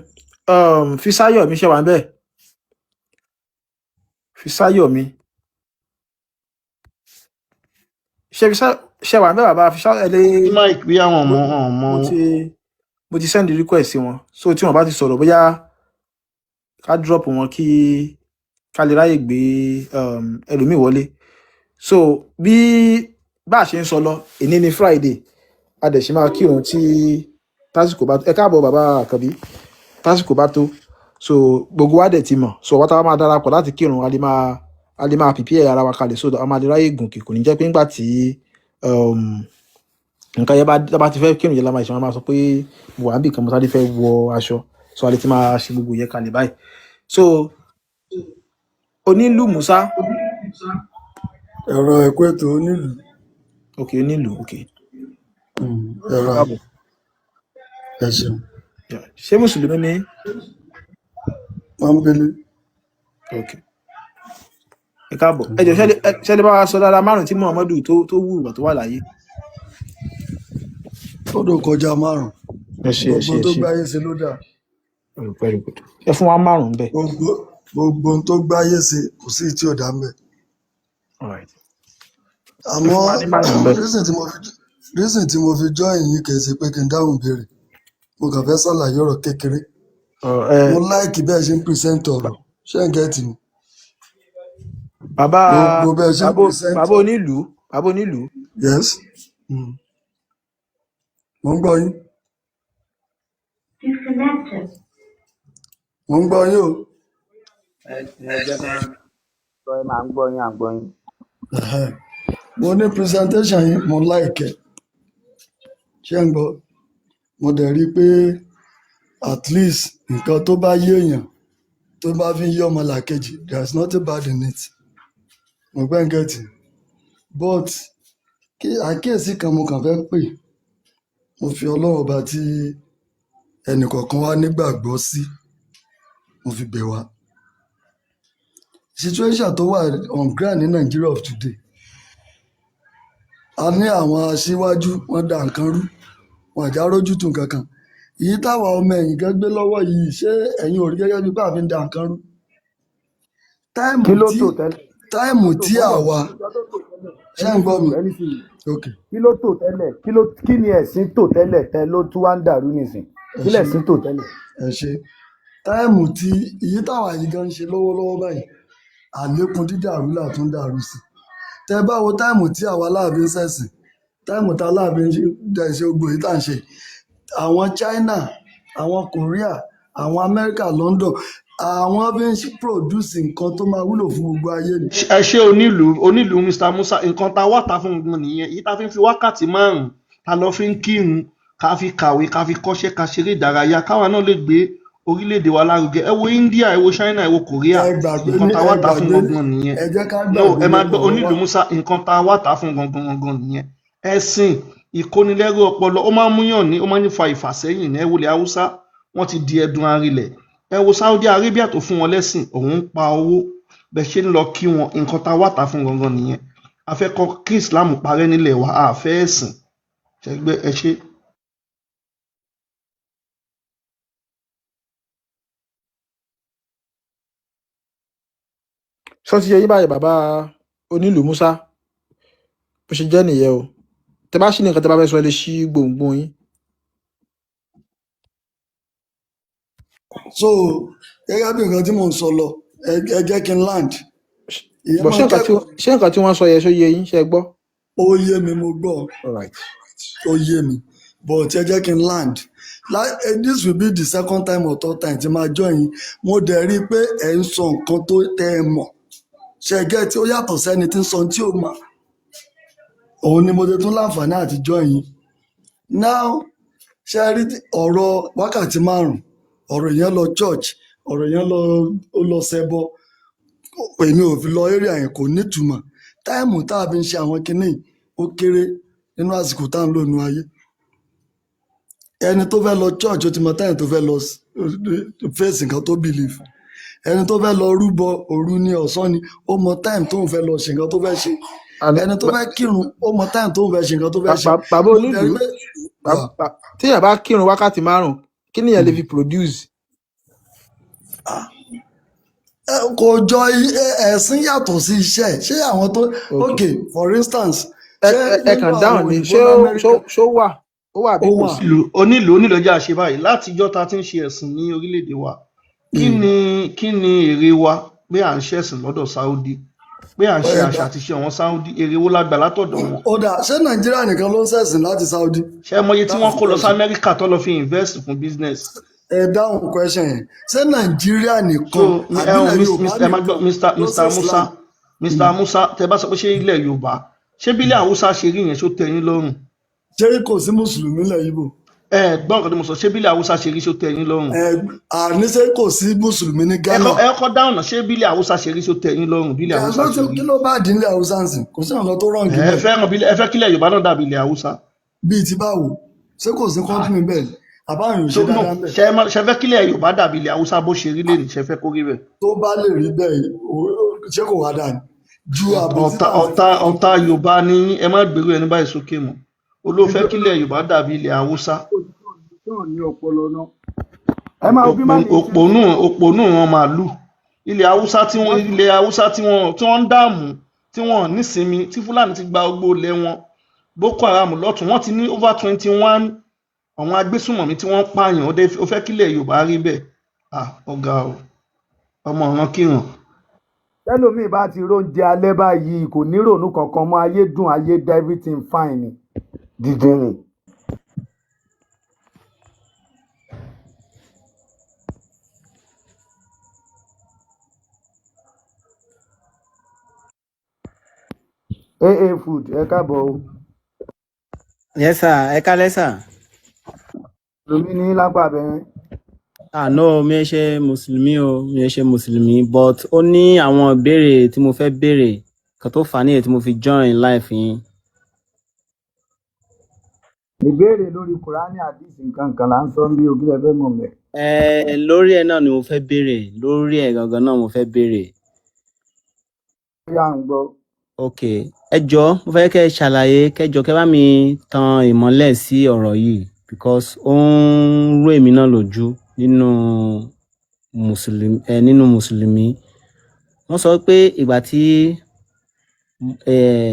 Fisáyọ̀mí ṣe wà ń bẹ̀. Fisáyọ̀mí ṣe wà ń bẹ̀ bàbá Fisáyọ̀. Mike bí àwọn ọmọ mo ti send request sí wọn, so tí wọn bá ti sọ̀rọ̀ bóyá ká drop wọn kí ká lè ráyè gbé ẹlòmíì wọlé. So bí bá a ṣe ń sọ lọ, èní ni Friday, a dẹ̀ ṣe máa kírun tí tásìkò bá tó. Ẹ káàbọ̀ bàbá Àkànbí, tásìkò bá tó. So gbogbo wa dẹ̀ ti mọ̀, so wọ́n tá máa darapọ̀ láti kírun, a lè máa prepare ara wa kalẹ̀, so a máa lè ráyè gùnkè. Kò ní jẹ́ pé nígbà tí nǹkan yẹn bá ti fẹ́ kírun yẹn la máa ṣe máa sọ pé mo wà níbì kan mo sáré fẹ́ wọ aṣọ, so a lè ti máa ṣe gbogbo yẹn kalẹ̀ báyìí. So Onílù Musa. Ẹ̀rọ ẹ̀kọ́ ètò Onílù. Ok, Onílù, ok. Ẹ̀rọ ẹ ṣeun. Ṣé Mùsùlùmí ni? Pọ́nbélé. Ok. Ẹ káàbọ̀. Ẹ jọ̀ọ́ ṣé lè bá wa sọ dáadáa márùn-ún tí Muhammadu tó wù ìgbà tó wà láyé? Ó dò kọjá márùn-ún. Gbogbo tó gbáyé ṣe ló dà. Very good. Ẹ fún wa márùn-ún bẹ́ẹ̀. Gbogbo tó gbáyé ṣe kò sí tí ò dá ń bẹ̀. Àmọ́ reason tí mo fi join yín kì í ṣe pé kí n dáhùn béèrè, mo kàn fẹ́ ṣàlàyé ọ̀rọ̀ kékeré. Mo láìkì bẹ́ẹ̀ ṣe ń present ọ̀rọ̀, ṣé ń gẹ́tì mi? Bàbá Onílù. Yes. Mo ń gbọ́ yín. Mo ń gbọ́ yín o. Mo ní presentation yín, mo láìkẹ̀. Ṣé ń gbọ́? Mo dẹ̀ rí pé at least nǹkan tó bá yé èèyàn tó bá fi ń yé ọmọlàkejì, there is nothing bad in it. Mo gbẹ́ ń gẹ̀tì. But àkíyèsí kan mo kàn fẹ́ pè. Mo fi Ọlọ́run ọba tí ẹnìkọ̀ọ̀kan wá nígbàgbọ́ sí, mo fi bẹ̀ wá. Situation tó wà on ground ní Nigeria of today, a ní àwọn aṣíwájú wọn dà nǹkan rú, wọn àjà rójútùú kankan. Èyí táwa ọmọ ẹ̀yìn kan gbé lọ́wọ́ yìí, ṣé ẹ̀yin ò rí gẹ́gẹ́ bí pàfi ń dà nǹkan rú? Táìmù tí àwa ṣé ń gbọ́ mi? Kí ló tò tẹ́lẹ̀? Kí ni ẹ̀sìn tò tẹ́lẹ̀ ló tún wá ń dàrú nísìn? Kí lẹ̀sìn tò tẹ́lẹ̀? Ẹ ṣe táìmù tí èyí táwa yìí gan ń ṣe lọ́wọ́lọ́wọ́ báyìí, àlékún dídàrú là tún dàrú sí. Tẹ bá wo táìmù tí àwa Aláàfin ń ṣẹ̀sìn, táìmù tá Aláàfin ṣe gbogbo èyí tá à ń ṣe, àwọn China, àwọn Korea, àwọn America, London, àwọn bí ń produce nǹkan tó máa wúlò fún gbogbo ayé ni. ẹ ṣe Onílù Mr. Musa, nǹkan tá a wà tá fún gbogbo nìyẹn. Èyí tá fi ń fi wákàtí márùn-ún tá lọ fi ń kírun, ká fi kàwé, ká fi kọ́ṣẹ́, ká ṣeré ìdárayá, káwa náà lè gbé orílẹ̀-èdè wa lárugẹ. Ẹ wo India, ẹ wo China, ẹ wo Korea, nǹkan tá a wà tá fún gangan nìyẹn. Ẹ máa gbọ́ Onílù Musa, nǹkan tá a wà tá fún gangan nìyẹn. Ẹ̀sìn ìkónilẹ́rú ọpọlọ, ó máa ń múyàn ní, ó máa ń fa ìfàsẹ́yìn ní. Ẹ wo ilẹ̀ Haúsá, wọ́n ti di ẹdun arinlẹ̀. Ẹ wo Saudi Arabia tó fún wọn lẹ́sìn, òun ń pa owó. Bẹ́ẹ̀ ṣe ń lọ kí wọn, nǹkan tá a wà tá fún gangan nìyẹn. A fẹ́ kọ́ kí Islam parẹ́ nílẹ̀ wa, a fẹ́ ẹ̀sìn. Ṣẹ́gbẹ́ ẹ ṣe. Sọ ti yẹ yín báyìí bàbá Onílù Musa, bó ṣe jẹ́ nìyẹn o. Tẹ bá ṣì ní nǹkan tẹ bá fẹ́ sọ, ẹ lè ṣí gbòǹgbò yín. So gẹ́gẹ́ bí nǹkan tí mò ń sọ lọ, ẹ jẹ́ kí n land. Ṣé nǹkan tí wọ́n sọ yẹ ṣó yé yín, ṣé ẹ gbọ́? Ó yé mi, mo gbọ́. Ó yé mi, but ẹ jẹ́ kí n land. This will be the second time or third time tí máa join yín. Mo dẹ̀ rí i pé ẹ̀ ń sọ nǹkan tó tẹ́ ẹ mọ̀. Ṣé ẹ gẹ́ tí ó yàtọ̀ sẹ́ni tí ń sọ tí ó mọ̀. Òun ni mo ti tún láǹfààní àti join yín. Now ṣé ẹ rí ọ̀rọ̀ wákàtí márùn-ún, ọ̀rọ̀ yẹn lọ church ọ̀rọ̀ yẹn ó lọ ṣẹbọ èmi ò fi lọ area yẹn kò nítumọ̀ táìmù tá a fi ń ṣe àwọn kinní ó kéré nínú àsìkò tá à ń lò nínú ayé ẹni tó fẹ́ lọ church ó ti mọ táìmù tó fẹ́ lọ fèsì nǹkan tó believe ẹni tó fẹ́ lọ rúbọ òru ní ọ̀sán ni ó mọ táìmù tó ń fẹ́ lọ ṣe nǹkan tó fẹ́ ṣe ẹni tó fẹ́ kírun ó mọ táìmù tó ń fẹ́ ṣe nǹkan tó fẹ́ ṣe. bàbá onílùú tíyàn bá kírun wákàtí 5 kí nìyẹn lè fi produce. kò jọ ẹ̀sìn yàtọ̀ sí iṣẹ́ ṣé àwọn tó okay for instance. ẹ kàn dáhùn ni ṣó wà ó wà bí kò sí. onílò ọjà ṣe báyìí látijọ́ ta ti ń ṣe ẹ̀sìn ní orílẹ̀-èdè wa kí ni èrè wa pé à ń ṣẹ̀sìn lọ́dọ̀ Saudi pé à ń ṣe àṣà àti ṣe àwọn Saudi èrè wo lágbà látọ̀dọ̀ wọn. ó dà ṣé Nàìjíríà nìkan ló ń ṣẹ̀sìn láti Saudi. ṣé mọye tí wọ́n kó lọ sí Amẹ́ríkà tó lọ fi invest fún business. ẹ dáhùn question yẹn ṣé Nàìjíríà nìkan àbílẹ̀ Yorùbá nìkan Mr. Musa tẹ bá sọ pé ṣé ilẹ̀ Yorùbá ṣé bílẹ̀ Haúsá ṣe rí yẹn ṣó tẹ́ yín lọ́rùn. ṣé kò sí mùsùlùmí lẹ̀ Ìgbò. gbọ́n kan tó mo sọ ṣé bílẹ̀ Haúsá ṣe rí ṣó tẹ́ yín lọ́rùn. àní ṣé kò sí mùsùlùmí ní Ghana. ẹ kọ́ dáhùn náà ṣé bílẹ̀ Haúsá ṣe rí ṣó tẹ́ yín lọ́rùn bílẹ̀ Haúsá ṣe rí. kí ló bá dín ilẹ̀ Haúsá ń sìn kò sí àwọn tó rán gílẹ̀. ẹ fẹ́ kílẹ̀ Yorùbá náà dàbí ilẹ̀ Haúsá. bíi ti báwo ṣé kò sí kọ́ńtínì bẹ́ẹ̀ àbáyọ̀ ṣe dáadáa bẹ́ẹ̀. ṣe fẹ́ kílẹ̀ Yorùbá dàbí ilẹ̀ Haúsá bó ṣe rí lè ní ṣe fẹ́ kó rí bẹ́ẹ̀. tó bá lè rí bẹ́ẹ̀ ṣé kò wá dà ní. ju ọ̀tá Yorùbá ní ẹ má gbèrú ẹni báyìí sókè mọ́ olóòfẹ́ kílẹ̀ Yorùbá dàbí ilẹ̀ Haúsá. òpònú wọn màálù ilẹ̀ Haúsá tí wọ́n ń dààmú tí wọ́n nísinmi tí Fúlàní ti gba gbogbo ilẹ̀ wọn Boko Haram lọ́tún wọ́n ti ní over 21 àwọn agbésùnmọ̀mí tí wọ́n pààyàn ó fẹ́ kílẹ̀ Yorùbá rí bẹ́ẹ̀ ọ̀gá ọmọ ọ̀ràn kíràn. tẹ́lómìn bá ti róúnjẹ alẹ́ báyìí kò ní rònú kankan mọ́ ayé dùn ayé dá everything fine ni dídìrín. food ẹ káàbọ̀ o. yes sir ẹ kálẹ́ sir. lómi ní lápá bẹ́ẹ̀. no mi ò ṣe mùsùlùmí o mi ò ṣe mùsùlùmí but ó ní àwọn ìbéèrè tí mo fẹ́ béèrè kan tó fà á nìyẹn tí mo fi join life yín. ìbéèrè lórí kùránì àdìsí nǹkan kan là ń sọ bí ogún ẹ fẹ́ mọ̀ mẹ́. lórí ẹ̀ náà ni mo fẹ́ béèrè lórí ẹ̀ gangan náà mo fẹ́ béèrè. yà ń gbọ́. ok ẹ jọ̀ọ́ mo fẹ́ kẹ́ ẹ ṣàlàyé kẹjọ kẹ́ bá mi tan ìmọ́lẹ̀ sí ọ̀rọ̀ yìí because ó ń rú èmi náà lójú nínú mùsùlùmí wọ́n sọ pé ìgbà tí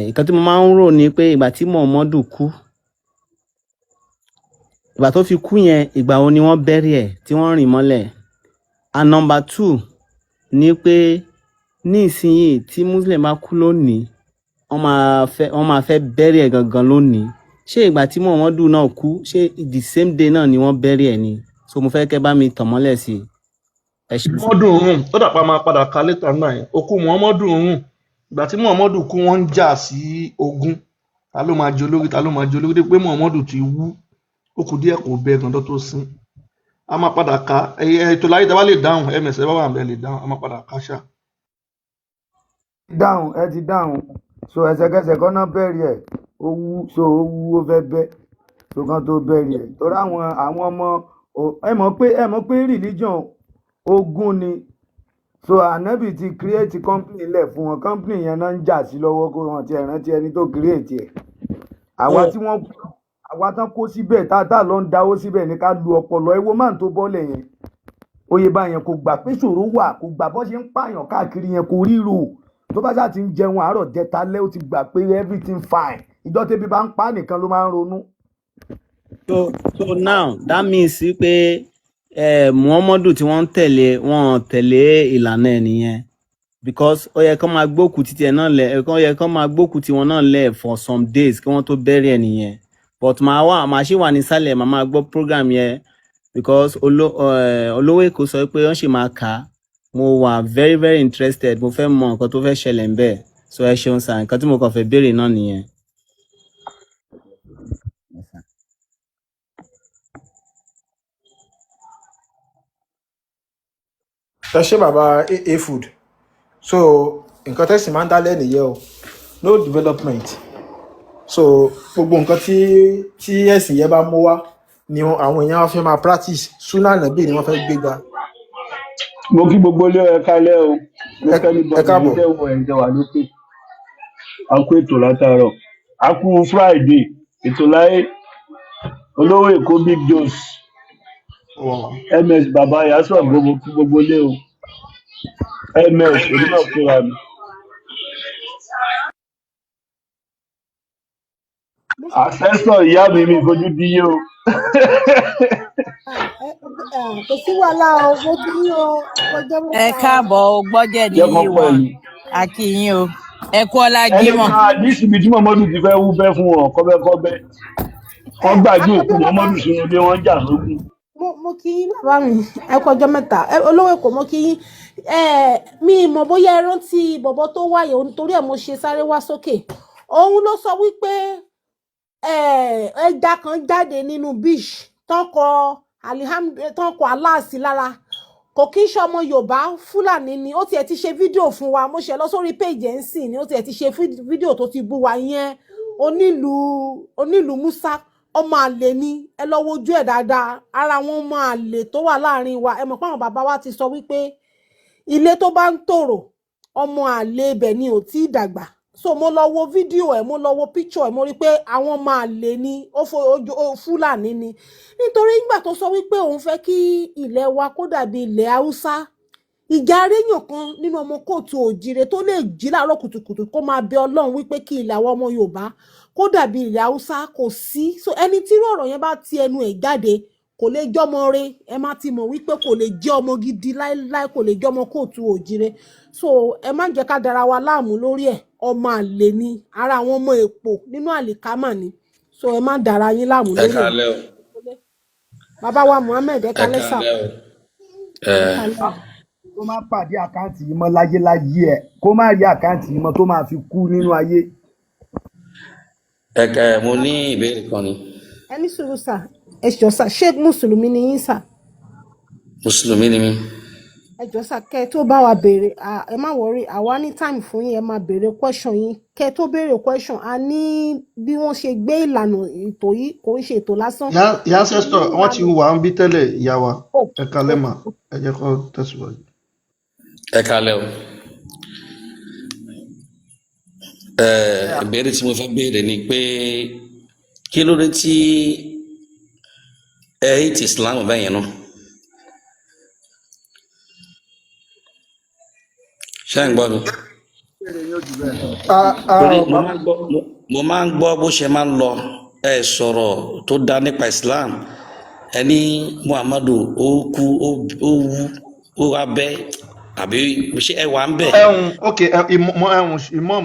nǹkan tí mo máa ń rò ni pé ìgbà tí Muhammadu kú ìgbà tó fi kú yẹn ìgbà wo ni wọ́n bẹ́rí ẹ̀ tí wọ́n rìn mọ́lẹ̀ and number 2 ni pé ní ìsinyìí tí muslim bá kú lónìí wọ́n máa fẹ́ bẹ́rí ẹ̀ gangan lónìí ṣé ìgbà tí Muhammadu náà kú ṣé the same day náà ni wọ́n bẹ́rí ẹ̀ ni so mo fẹ́ kẹ́ bá mi tàn mọ́lẹ̀ sí i. Muhammadu rùn ó dàpá máa padà ka létà náà yẹn òkú Muhammadu rùn ìgbà tí Muhammadu kú wọ́n ń jà sí ogun ta ló máa jẹ olórí dé pé Muhammadu ti wú ó kù díẹ̀ kò bẹ́ẹ̀ gan tó sin a máa padà ka ètò láyé tí a bá lè dáhùn ms bá wà bẹ́ẹ̀ lè dáhùn a máa padà ka ṣá. ẹ ti dáhùn so ẹsẹ̀kẹsẹ̀ kan náà bẹ̀rẹ̀ ẹ̀ ó wú ó fẹ́ bẹ́ so kan tó bẹ̀rẹ̀ ẹ̀ torí àwọn ọmọ ẹ mọ̀ pé religion ogun ni so anabi ti create company lẹ̀ fún wọn company yẹn náà ń jà sí lọ́wọ́ kó wọn ti rántí ẹni tó create ẹ̀ àwa tán kó síbẹ̀ tá lọ ń dáwó síbẹ̀ ní ká lu ọpọlọ ẹ wo máà tó bọ́lẹ̀ yẹn oyè báyẹn kò gbà pé ṣòro wà kò gbà bọ́ ṣe ń pààyàn káàkiri yẹn kò ríro tó bá ṣáà ti ń jẹun àárọ̀ jẹta lẹ́ ó ti gbà pé everything fine ìjọ tẹ́bí bá ń pa nìkan ló máa ń ronú. so now that means pé Muhammadu tí wọ́n ń tẹ̀lé wọ́n tẹ̀lé ìlànà ẹ̀ nìyẹn because ó yẹ kó máa gbókù títí ẹ̀ náà lẹ̀ ó yẹ kó máa gbókù tí wọ́n náà lẹ̀ for some days kí wọ́n tó bẹ̀rẹ̀ ẹ̀ nìyẹn but màá ṣì wà nísàlẹ̀ màá máa gbọ́ program yẹn because olówó èkó sọ pé wọ́n ṣì máa kà á mo wà very very interested mo fẹ́ mọ nǹkan tó fẹ́ ṣẹlẹ̀ ń bẹ̀ so ẹ ṣeun sir nǹkan tí mo kàn fẹ́ béèrè náà nìyẹn. ẹ ṣé bàbá aa food so nǹkan tẹ́sí máa ń dálẹ̀ nìyẹn o no development so gbogbo nǹkan tí ẹ̀sìn yẹn bá mú wá ni àwọn èèyàn wá fẹ́ máa practice súnà nàbí ni wọ́n fẹ́ gbéga. mo kí gbogbo ilé ẹ kálẹ́ o mo kẹ́ni ẹ bọ́ọ̀dù káàbọ̀. yìí tẹ̀wọ̀ ẹ̀ ń tẹ̀wà lókè a kú ètò látàárọ̀ a kú Friday ètò láyé olówó èkó big jones ms baba yasu àgbogbo kí gbogbo ilé o ms èmi náà kíra mi àṣẹ́sọ̀ ìyá mi fojú díyé o kò sí wàhálà o mo kí yín o ọjọ́ ẹ mẹ́ta o. káàbọ̀ o gbọ́jẹ̀dì jẹ́ kán yìí pọ̀ wọn ẹ̀yìn a kí yín o ẹ kú ọlá ẹni jímọ̀. kan àdísì ibi tí mọ̀mọ́dù ti fẹ́ wú bẹ́ fún wọn kọ́bẹ́kọ́bẹ́ wọ́n gbàgbé òkú mọ̀mọ́dù sínú ilé wọn jà sógun. mo kí yín bàbá mi ẹ kú ọjọ́ mẹ́ta olówó èkó mo kí yín mi mọ̀ bóyá ẹ rántí bọ̀bọ̀ tó wáyé nítorí ẹ̀ mo ṣe sáré wá sókè òun ló sọ wípé ẹja kan jáde nínú beach tọkọ aláàsí lára kò kí ń ṣe ọmọ yorùbá fúlàní ni ó tiẹ̀ ti ṣe fídíò fún wa mo ṣe lọ sórí péjì ẹ̀ ń sìn ni ó tiẹ̀ ti ṣe fídíò tó ti bú wa yẹn onílùú musa ọmọ àlè ni ẹ lọ wojú ẹ̀ dáadáa ara wọn ọmọ àlè tó wà láàrin wa ẹ mọ̀ pé àwọn bàbá wa ti sọ wípé ilé tó bá ń tòrò ọmọ àlè ibẹ̀ ni ò tí ì dàgbà so mo lọ wo fídíò ẹ̀ mo lọ wo picture ẹ̀ mo rí pé àwọn ọmọ àlè ni fúlàní ni nítorí nígbà tó sọ wípé òun fẹ́ kí ilẹ̀ wa kó dàbí ilẹ̀ haúsá ìjà aréyàn kan nínú ọmọ kóòtù òjire tó lè jí láàárọ̀ kùtùkùtù kó máa bẹ ọlọ́run wípé kí ilẹ̀ àwọn ọmọ yorùbá kó dàbí ilẹ̀ haúsá kò sí so ẹni tí irú ọ̀rọ̀ yẹn bá ti ẹnu ẹ̀ jáde kò lè jọmọ re ẹ má ti mọ̀ wípé kò lè jẹ́ ọmọ gidi láéláé kò lè jọmọ kóòtù òjire so ẹ má jẹ́ ká dara wa láàmú lórí ẹ̀ ọmọ àlè ni ara àwọn ọmọ èpò nínú àlìkámà ni so ẹ má dara yín láàmú ẹ lórí ẹ̀ kálẹ́ o bàbá wa Muhammed ẹ ẹ kálẹ́ sà kálẹ́ o ẹ kálẹ́. kó má pàdé àkáǹtì yìí mọ́ láyéláyé ẹ̀ kó má rí àkáǹtì yìí mọ́ tó máa fi kú nínú ayé. mo ní ìbéèrè kan ni ẹ ní sùúrù sà ẹ jọ sà ṣé mùsùlùmí ni yín sà mùsùlùmí ni mí ẹ jọ sà kẹ́ ẹ tó bá wa béèrè ẹ má wọrí àwa ní time fún yín ẹ máa béèrè question yín kẹ́ ẹ tó béèrè question a ní bí wọ́n ṣe gbé ìlànà ètò yìí kò ń ṣe ètò lásán. ìyá ancestor wọ́n ti wà ń bí tẹ́lẹ̀ ìyá wa ẹ kalẹ́ mà ẹ jẹ́ kó tẹ̀síwájú. ẹ kálẹ́ o ìbéèrè tí mo fẹ́ béèrè ni pé kí ló dé tí ẹ hate Islam bẹ́ẹ̀ yẹn náà ṣé ẹ̀ ń gbọ́ mi. torí mo máa ń gbọ́ bó ṣe máa ń lọ ẹ sọ̀rọ̀ tó dá nípa Islam ẹni Muhammadu ó kú ó wú ó wá bẹ́ àbí ṣé ẹ wà ń bẹ̀. ok imam